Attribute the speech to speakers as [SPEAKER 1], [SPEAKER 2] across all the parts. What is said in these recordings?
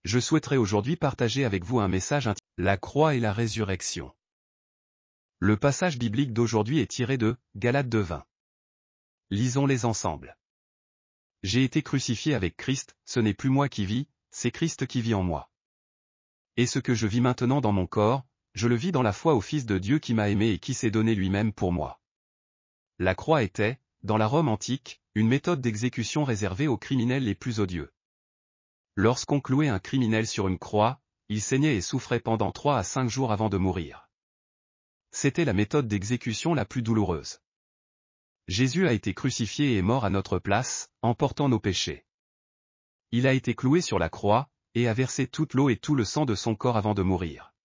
[SPEAKER 1] Je souhaiterais aujourd'hui partager avec vous un message intitulé « La croix et la résurrection ». Le passage biblique d'aujourd'hui est tiré de Galates 2:20. Lisons-les ensemble. J'ai été crucifié avec Christ, ce n'est plus moi qui vis, c'est Christ qui vit en moi. Et ce que je vis maintenant dans mon corps, je le vis dans la foi au Fils de Dieu qui m'a aimé et qui s'est donné lui-même pour moi. La croix était, dans la Rome antique, une méthode d'exécution réservée aux criminels les plus odieux. Lorsqu'on clouait un criminel sur une croix, il saignait et souffrait pendant 3 à 5 jours avant de mourir. C'était la méthode d'exécution la plus douloureuse. Jésus a été crucifié et est mort à notre place, en portant nos péchés. Il a été cloué sur la croix, et a versé toute l'eau et tout le sang de son corps avant de mourir.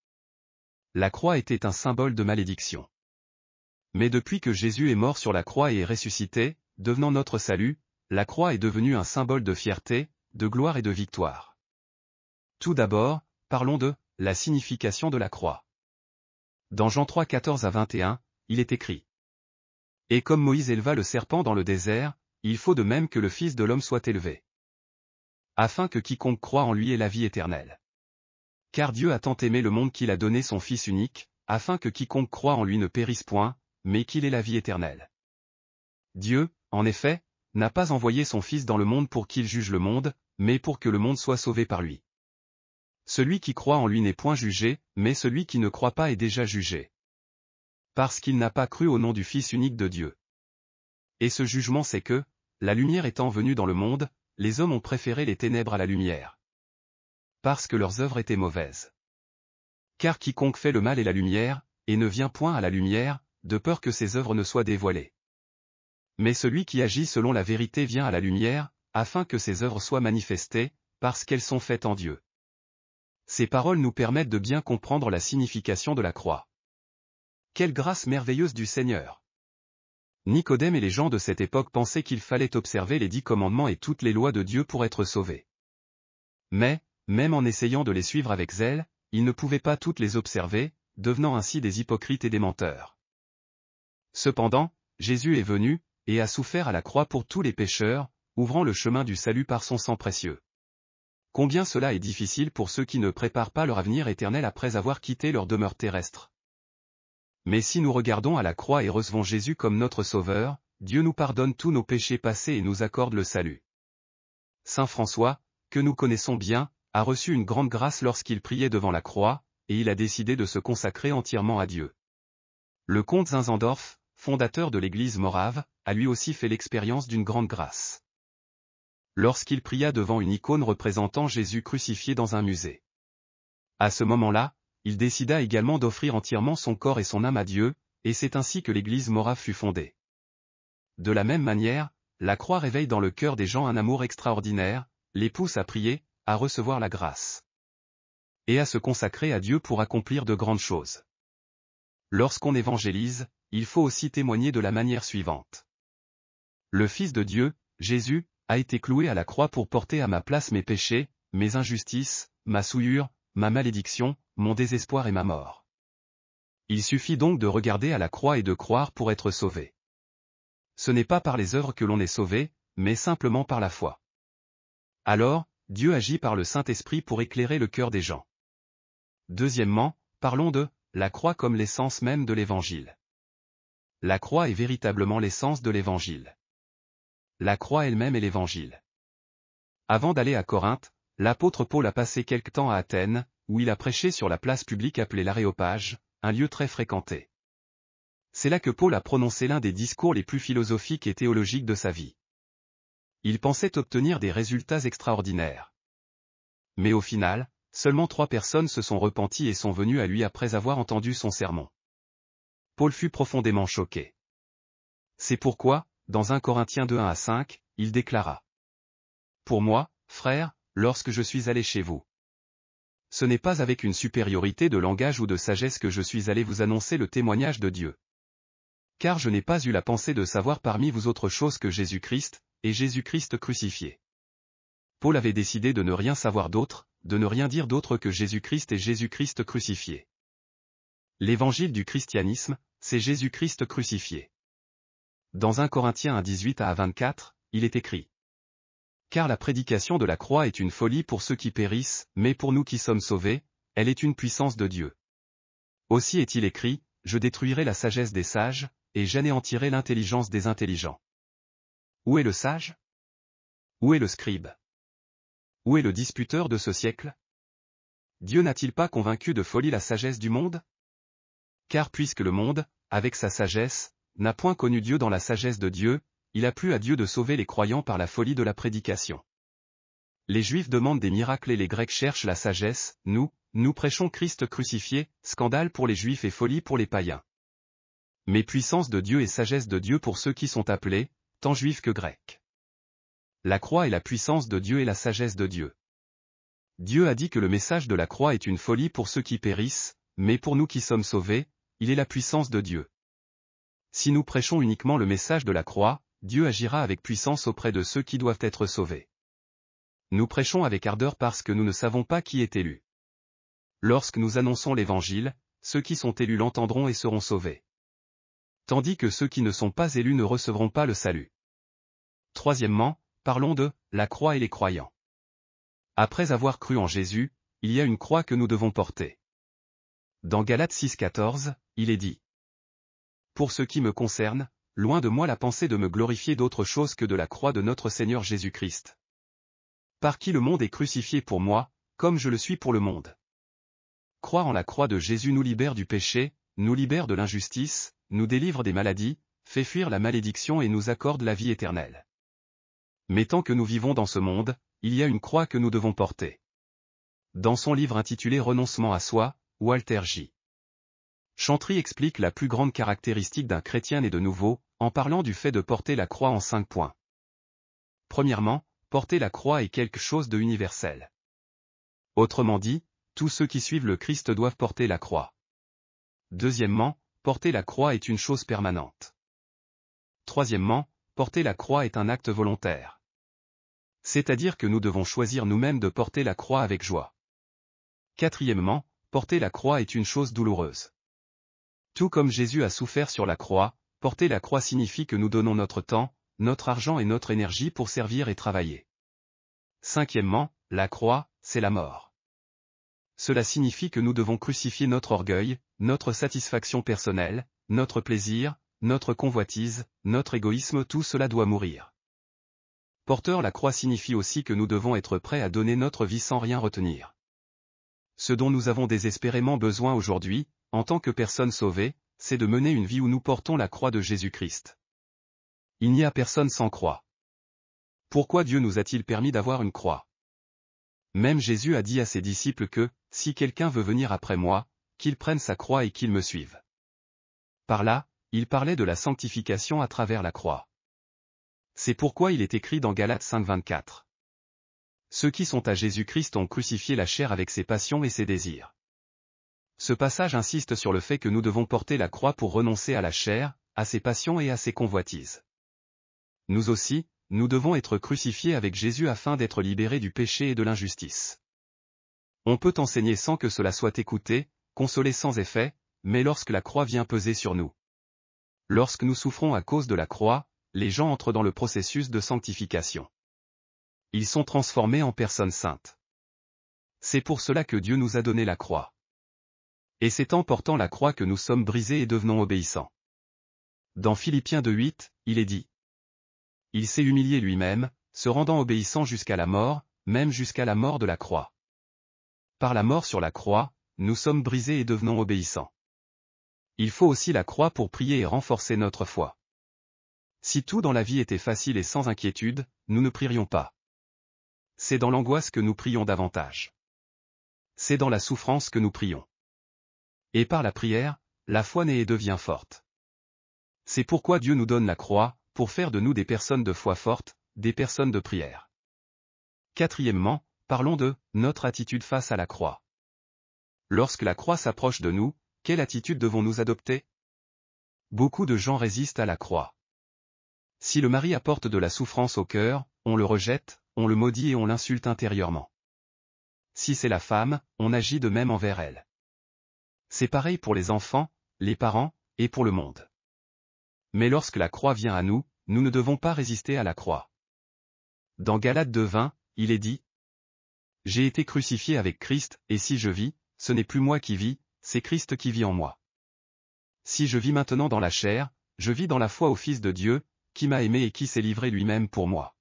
[SPEAKER 1] La croix était un symbole de malédiction. Mais depuis que Jésus est mort sur la croix et est ressuscité, devenant notre salut, la croix est devenue un symbole de fierté, de gloire et de victoire. Tout d'abord, parlons de la signification de la croix. Dans Jean 3, 14 à 21, il est écrit : Et comme Moïse éleva le serpent dans le désert, il faut de même que le Fils de l'homme soit élevé. Afin que quiconque croit en lui ait la vie éternelle. Car Dieu a tant aimé le monde qu'il a donné son Fils unique, afin que quiconque croit en lui ne périsse point, mais qu'il ait la vie éternelle. Dieu, en effet, n'a pas envoyé son Fils dans le monde pour qu'il juge le monde, mais pour que le monde soit sauvé par lui. Celui qui croit en lui n'est point jugé, mais celui qui ne croit pas est déjà jugé. Parce qu'il n'a pas cru au nom du Fils unique de Dieu. Et ce jugement c'est que, la lumière étant venue dans le monde, les hommes ont préféré les ténèbres à la lumière. Parce que leurs œuvres étaient mauvaises. Car quiconque fait le mal est la lumière, et ne vient point à la lumière, de peur que ses œuvres ne soient dévoilées. Mais celui qui agit selon la vérité vient à la lumière, afin que ses œuvres soient manifestées, parce qu'elles sont faites en Dieu. Ces paroles nous permettent de bien comprendre la signification de la croix. Quelle grâce merveilleuse du Seigneur! Nicodème et les gens de cette époque pensaient qu'il fallait observer les 10 commandements et toutes les lois de Dieu pour être sauvés. Mais, même en essayant de les suivre avec zèle, ils ne pouvaient pas toutes les observer, devenant ainsi des hypocrites et des menteurs. Cependant, Jésus est venu, et a souffert à la croix pour tous les pécheurs, ouvrant le chemin du salut par son sang précieux. Combien cela est difficile pour ceux qui ne préparent pas leur avenir éternel après avoir quitté leur demeure terrestre. Mais si nous regardons à la croix et recevons Jésus comme notre Sauveur, Dieu nous pardonne tous nos péchés passés et nous accorde le salut. Saint François, que nous connaissons bien, a reçu une grande grâce lorsqu'il priait devant la croix, et il a décidé de se consacrer entièrement à Dieu. Le comte Zinzendorf, fondateur de l'église morave, a lui aussi fait l'expérience d'une grande grâce. Lorsqu'il pria devant une icône représentant Jésus crucifié dans un musée. À ce moment-là, il décida également d'offrir entièrement son corps et son âme à Dieu, et c'est ainsi que l'église morave fut fondée. De la même manière, la croix réveille dans le cœur des gens un amour extraordinaire, les pousse à prier, à recevoir la grâce. Et à se consacrer à Dieu pour accomplir de grandes choses. Lorsqu'on évangélise, il faut aussi témoigner de la manière suivante. Le Fils de Dieu, Jésus, a été cloué à la croix pour porter à ma place mes péchés, mes injustices, ma souillure, ma malédiction, mon désespoir et ma mort. Il suffit donc de regarder à la croix et de croire pour être sauvé. Ce n'est pas par les œuvres que l'on est sauvé, mais simplement par la foi. Alors, Dieu agit par le Saint-Esprit pour éclairer le cœur des gens. Deuxièmement, parlons de la croix comme l'essence même de l'Évangile. La croix est véritablement l'essence de l'Évangile. La croix elle-même est l'Évangile. Avant d'aller à Corinthe, l'apôtre Paul a passé quelque temps à Athènes, où il a prêché sur la place publique appelée l'Aréopage, un lieu très fréquenté. C'est là que Paul a prononcé l'un des discours les plus philosophiques et théologiques de sa vie. Il pensait obtenir des résultats extraordinaires. Mais au final, seulement 3 personnes se sont repenties et sont venues à lui après avoir entendu son sermon. Paul fut profondément choqué. C'est pourquoi, dans 1 Corinthiens 2, 1 à 5, il déclara : Pour moi, frères, lorsque je suis allé chez vous, ce n'est pas avec une supériorité de langage ou de sagesse que je suis allé vous annoncer le témoignage de Dieu. Car je n'ai pas eu la pensée de savoir parmi vous autre chose que Jésus-Christ, et Jésus-Christ crucifié. Paul avait décidé de ne rien savoir d'autre, de ne rien dire d'autre que Jésus-Christ et Jésus-Christ crucifié. L'évangile du christianisme, c'est Jésus-Christ crucifié. Dans 1 Corinthiens 1, 18 à 24, il est écrit : Car la prédication de la croix est une folie pour ceux qui périssent, mais pour nous qui sommes sauvés, elle est une puissance de Dieu. Aussi est-il écrit, je détruirai la sagesse des sages, et j'anéantirai l'intelligence des intelligents. Où est le sage? Où est le scribe? Où est le disputeur de ce siècle? Dieu n'a-t-il pas convaincu de folie la sagesse du monde? Car puisque le monde, avec sa sagesse, n'a point connu Dieu dans la sagesse de Dieu, il a plu à Dieu de sauver les croyants par la folie de la prédication. Les Juifs demandent des miracles et les Grecs cherchent la sagesse, nous prêchons Christ crucifié, scandale pour les Juifs et folie pour les païens. Mais puissance de Dieu et sagesse de Dieu pour ceux qui sont appelés, tant Juifs que Grecs. La croix est la puissance de Dieu et la sagesse de Dieu. Dieu a dit que le message de la croix est une folie pour ceux qui périssent, mais pour nous qui sommes sauvés, il est la puissance de Dieu. Si nous prêchons uniquement le message de la croix, Dieu agira avec puissance auprès de ceux qui doivent être sauvés. Nous prêchons avec ardeur parce que nous ne savons pas qui est élu. Lorsque nous annonçons l'Évangile, ceux qui sont élus l'entendront et seront sauvés. Tandis que ceux qui ne sont pas élus ne recevront pas le salut. Troisièmement, parlons de la croix et les croyants. Après avoir cru en Jésus, il y a une croix que nous devons porter. Dans Galates 6,14, il est dit: Pour ce qui me concerne, loin de moi la pensée de me glorifier d'autre chose que de la croix de notre Seigneur Jésus-Christ. Par qui le monde est crucifié pour moi, comme je le suis pour le monde. Croire en la croix de Jésus nous libère du péché, nous libère de l'injustice, nous délivre des maladies, fait fuir la malédiction et nous accorde la vie éternelle. Mais tant que nous vivons dans ce monde, il y a une croix que nous devons porter. Dans son livre intitulé Renoncement à soi, Walter J. Chantry explique la plus grande caractéristique d'un chrétien né de nouveau, en parlant du fait de porter la croix en 5 points. Premièrement, porter la croix est quelque chose de universel. Autrement dit, tous ceux qui suivent le Christ doivent porter la croix. Deuxièmement, porter la croix est une chose permanente. Troisièmement, porter la croix est un acte volontaire. C'est-à-dire que nous devons choisir nous-mêmes de porter la croix avec joie. Quatrièmement, porter la croix est une chose douloureuse. Tout comme Jésus a souffert sur la croix, porter la croix signifie que nous donnons notre temps, notre argent et notre énergie pour servir et travailler. Cinquièmement, la croix, c'est la mort. Cela signifie que nous devons crucifier notre orgueil, notre satisfaction personnelle, notre plaisir, notre convoitise, notre égoïsme, tout cela doit mourir. Porteur la croix signifie aussi que nous devons être prêts à donner notre vie sans rien retenir. Ce dont nous avons désespérément besoin aujourd'hui, en tant que personnes sauvées, c'est de mener une vie où nous portons la croix de Jésus-Christ. Il n'y a personne sans croix. Pourquoi Dieu nous a-t-il permis d'avoir une croix? Même Jésus a dit à ses disciples que, si quelqu'un veut venir après moi, qu'il prenne sa croix et qu'il me suive. Par là, il parlait de la sanctification à travers la croix. C'est pourquoi il est écrit dans Galates 5,24. Ceux qui sont à Jésus-Christ ont crucifié la chair avec ses passions et ses désirs. Ce passage insiste sur le fait que nous devons porter la croix pour renoncer à la chair, à ses passions et à ses convoitises. Nous aussi, nous devons être crucifiés avec Jésus afin d'être libérés du péché et de l'injustice. On peut enseigner sans que cela soit écouté, consoler sans effet, mais lorsque la croix vient peser sur nous. Lorsque nous souffrons à cause de la croix, les gens entrent dans le processus de sanctification. Ils sont transformés en personnes saintes. C'est pour cela que Dieu nous a donné la croix. Et c'est en portant la croix que nous sommes brisés et devenons obéissants. Dans Philippiens 2,8, il est dit: Il s'est humilié lui-même, se rendant obéissant jusqu'à la mort, même jusqu'à la mort de la croix. Par la mort sur la croix, nous sommes brisés et devenons obéissants. Il faut aussi la croix pour prier et renforcer notre foi. Si tout dans la vie était facile et sans inquiétude, nous ne prierions pas. C'est dans l'angoisse que nous prions davantage. C'est dans la souffrance que nous prions. Et par la prière, la foi naît et devient forte. C'est pourquoi Dieu nous donne la croix, pour faire de nous des personnes de foi fortes, des personnes de prière. Quatrièmement, parlons de notre attitude face à la croix. Lorsque la croix s'approche de nous, quelle attitude devons-nous adopter? Beaucoup de gens résistent à la croix. Si le mari apporte de la souffrance au cœur, on le rejette, on le maudit et on l'insulte intérieurement. Si c'est la femme, on agit de même envers elle. C'est pareil pour les enfants, les parents, et pour le monde. Mais lorsque la croix vient à nous, nous ne devons pas résister à la croix. Dans Galates 2:20, il est dit: J'ai été crucifié avec Christ, et si je vis, ce n'est plus moi qui vis, c'est Christ qui vit en moi. Si je vis maintenant dans la chair, je vis dans la foi au Fils de Dieu, qui m'a aimé et qui s'est livré lui-même pour moi.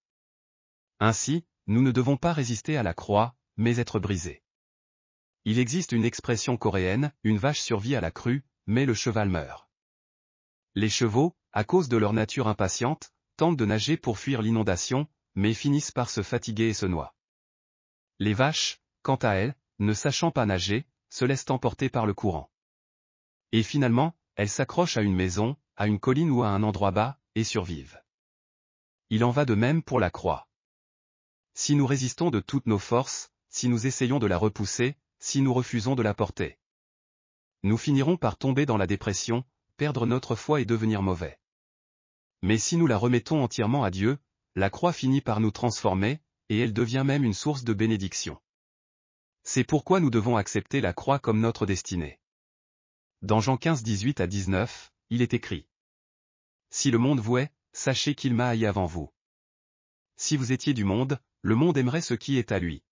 [SPEAKER 1] Ainsi, nous ne devons pas résister à la croix, mais être brisés. Il existe une expression coréenne, une vache survit à la crue, mais le cheval meurt. Les chevaux, à cause de leur nature impatiente, tentent de nager pour fuir l'inondation, mais finissent par se fatiguer et se noient. Les vaches, quant à elles, ne sachant pas nager, se laissent emporter par le courant. Et finalement, elles s'accrochent à une maison, à une colline ou à un endroit bas, et survivent. Il en va de même pour la croix. Si nous résistons de toutes nos forces, si nous essayons de la repousser, si nous refusons de la porter, nous finirons par tomber dans la dépression, perdre notre foi et devenir mauvais. Mais si nous la remettons entièrement à Dieu, la croix finit par nous transformer, et elle devient même une source de bénédiction. C'est pourquoi nous devons accepter la croix comme notre destinée. Dans Jean 15:18-19, il est écrit: Si le monde vous hait, sachez qu'il m'a haï avant vous. Si vous étiez du monde, le monde aimerait ce qui est à lui.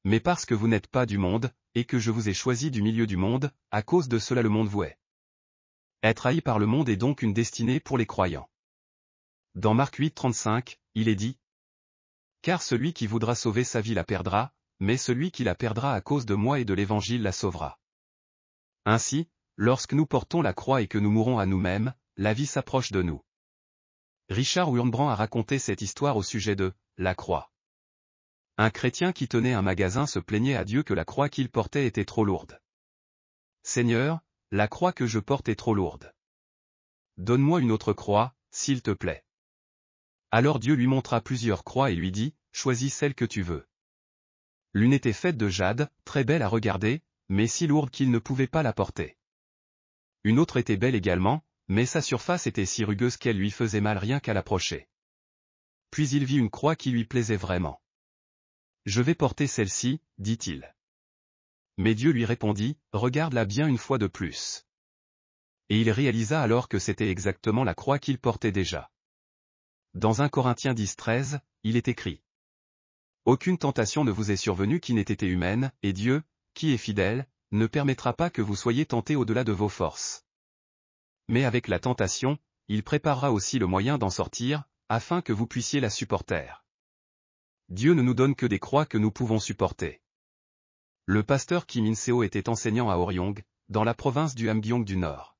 [SPEAKER 1] Mais parce que vous n'êtes pas du monde, et que je vous ai choisi du milieu du monde, à cause de cela le monde vous hait. Être haï par le monde est donc une destinée pour les croyants. Dans Marc 8:35, il est dit: Car celui qui voudra sauver sa vie la perdra, mais celui qui la perdra à cause de moi et de l'Évangile la sauvera. Ainsi, lorsque nous portons la croix et que nous mourons à nous-mêmes, la vie s'approche de nous. Richard Wurmbrand a raconté cette histoire au sujet de la croix. Un chrétien qui tenait un magasin se plaignait à Dieu que la croix qu'il portait était trop lourde. Seigneur, la croix que je porte est trop lourde. Donne-moi une autre croix, s'il te plaît. Alors Dieu lui montra plusieurs croix et lui dit, choisis celle que tu veux. L'une était faite de jade, très belle à regarder, mais si lourde qu'il ne pouvait pas la porter. Une autre était belle également, mais sa surface était si rugueuse qu'elle lui faisait mal rien qu'à l'approcher. Puis il vit une croix qui lui plaisait vraiment. Je vais porter celle-ci, dit-il. Mais Dieu lui répondit, regarde-la bien une fois de plus. Et il réalisa alors que c'était exactement la croix qu'il portait déjà. Dans 1 Corinthiens 10:13, il est écrit: Aucune tentation ne vous est survenue qui n'ait été humaine, et Dieu, qui est fidèle, ne permettra pas que vous soyez tentés au-delà de vos forces. Mais avec la tentation, il préparera aussi le moyen d'en sortir, afin que vous puissiez la supporter. Dieu ne nous donne que des croix que nous pouvons supporter. Le pasteur Kim In-seo était enseignant à Oryong, dans la province du Hamgyong du Nord.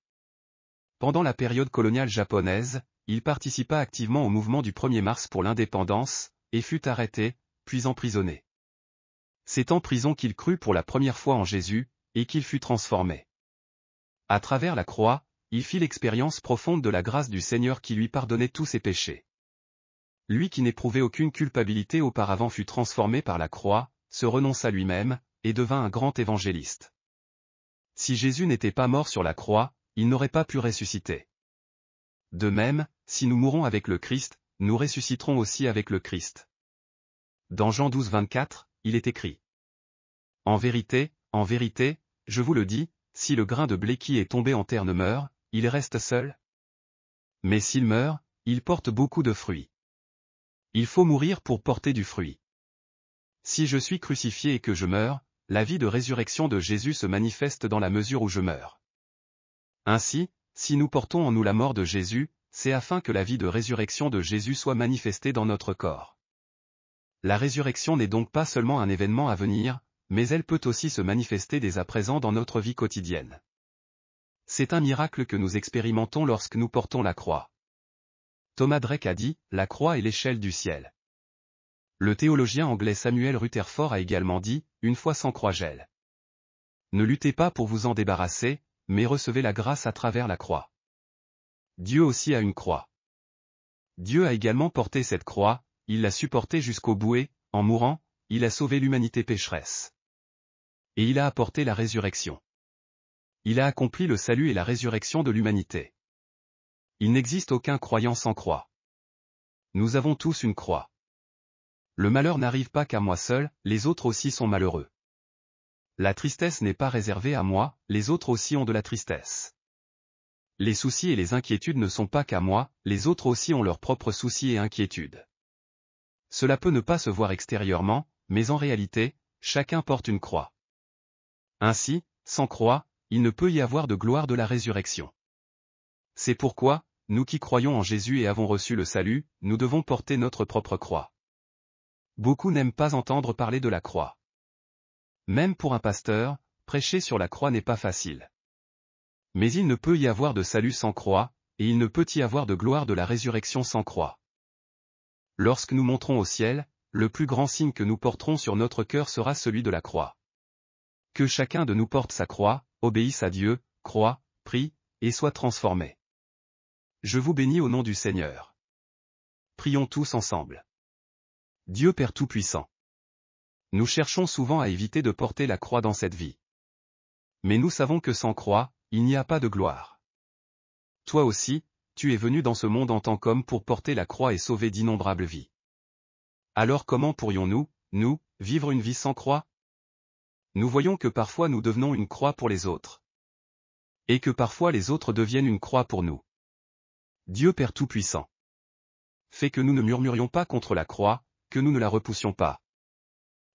[SPEAKER 1] Pendant la période coloniale japonaise, il participa activement au mouvement du 1er mars pour l'indépendance, et fut arrêté, puis emprisonné. C'est en prison qu'il crut pour la première fois en Jésus, et qu'il fut transformé. À travers la croix, il fit l'expérience profonde de la grâce du Seigneur qui lui pardonnait tous ses péchés. Lui qui n'éprouvait aucune culpabilité auparavant fut transformé par la croix, se renonça lui-même, et devint un grand évangéliste. Si Jésus n'était pas mort sur la croix, il n'aurait pas pu ressusciter. De même, si nous mourons avec le Christ, nous ressusciterons aussi avec le Christ. Dans Jean 12:24, il est écrit: en vérité, je vous le dis, si le grain de blé qui est tombé en terre ne meurt, il reste seul. Mais s'il meurt, il porte beaucoup de fruits. Il faut mourir pour porter du fruit. Si je suis crucifié et que je meurs, la vie de résurrection de Jésus se manifeste dans la mesure où je meurs. Ainsi, si nous portons en nous la mort de Jésus, c'est afin que la vie de résurrection de Jésus soit manifestée dans notre corps. La résurrection n'est donc pas seulement un événement à venir, mais elle peut aussi se manifester dès à présent dans notre vie quotidienne. C'est un miracle que nous expérimentons lorsque nous portons la croix. Thomas Drake a dit, la croix est l'échelle du ciel. Le théologien anglais Samuel Rutherford a également dit, une foi sans croix gèle. Ne luttez pas pour vous en débarrasser, mais recevez la grâce à travers la croix. Dieu aussi a une croix. Dieu a également porté cette croix, il l'a supportée jusqu'au bout et, en mourant, il a sauvé l'humanité pécheresse. Et il a apporté la résurrection. Il a accompli le salut et la résurrection de l'humanité. Il n'existe aucun croyant sans croix. Nous avons tous une croix. Le malheur n'arrive pas qu'à moi seul, les autres aussi sont malheureux. La tristesse n'est pas réservée à moi, les autres aussi ont de la tristesse. Les soucis et les inquiétudes ne sont pas qu'à moi, les autres aussi ont leurs propres soucis et inquiétudes. Cela peut ne pas se voir extérieurement, mais en réalité, chacun porte une croix. Ainsi, sans croix, il ne peut y avoir de gloire de la résurrection. C'est pourquoi, nous qui croyons en Jésus et avons reçu le salut, nous devons porter notre propre croix. Beaucoup n'aiment pas entendre parler de la croix. Même pour un pasteur, prêcher sur la croix n'est pas facile. Mais il ne peut y avoir de salut sans croix, et il ne peut y avoir de gloire de la résurrection sans croix. Lorsque nous monterons au ciel, le plus grand signe que nous porterons sur notre cœur sera celui de la croix. Que chacun de nous porte sa croix, obéisse à Dieu, croit, prie, et soit transformé. Je vous bénis au nom du Seigneur. Prions tous ensemble. Dieu Père Tout-Puissant. Nous cherchons souvent à éviter de porter la croix dans cette vie. Mais nous savons que sans croix, il n'y a pas de gloire. Toi aussi, tu es venu dans ce monde en tant qu'homme pour porter la croix et sauver d'innombrables vies. Alors comment pourrions-nous, nous, vivre une vie sans croix? Nous voyons que parfois nous devenons une croix pour les autres. Et que parfois les autres deviennent une croix pour nous. Dieu Père Tout-Puissant. Fais que nous ne murmurions pas contre la croix, que nous ne la repoussions pas.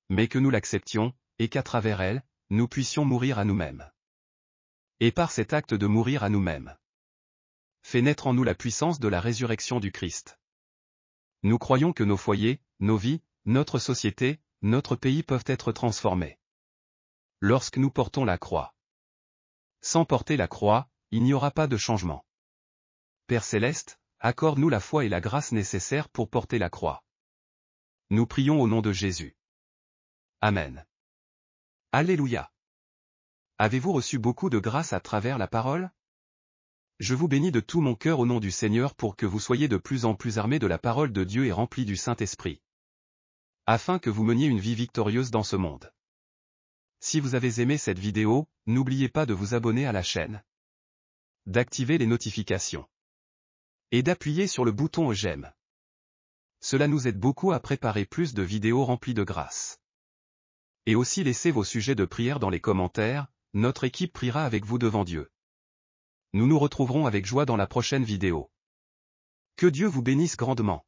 [SPEAKER 1] Mais que nous l'acceptions, et qu'à travers elle, nous puissions mourir à nous-mêmes. Et par cet acte de mourir à nous-mêmes, fais naître en nous la puissance de la résurrection du Christ. Nous croyons que nos foyers, nos vies, notre société, notre pays peuvent être transformés. Lorsque nous portons la croix. Sans porter la croix, il n'y aura pas de changement. Père Céleste, accorde-nous la foi et la grâce nécessaires pour porter la croix. Nous prions au nom de Jésus. Amen. Alléluia. Avez-vous reçu beaucoup de grâce à travers la parole? Je vous bénis de tout mon cœur au nom du Seigneur pour que vous soyez de plus en plus armés de la parole de Dieu et remplis du Saint-Esprit. Afin que vous meniez une vie victorieuse dans ce monde. Si vous avez aimé cette vidéo, n'oubliez pas de vous abonner à la chaîne, d'activer les notifications et d'appuyer sur le bouton j'aime. Cela nous aide beaucoup à préparer plus de vidéos remplies de grâce. Et aussi laissez vos sujets de prière dans les commentaires, notre équipe priera avec vous devant Dieu. Nous nous retrouverons avec joie dans la prochaine vidéo. Que Dieu vous bénisse grandement.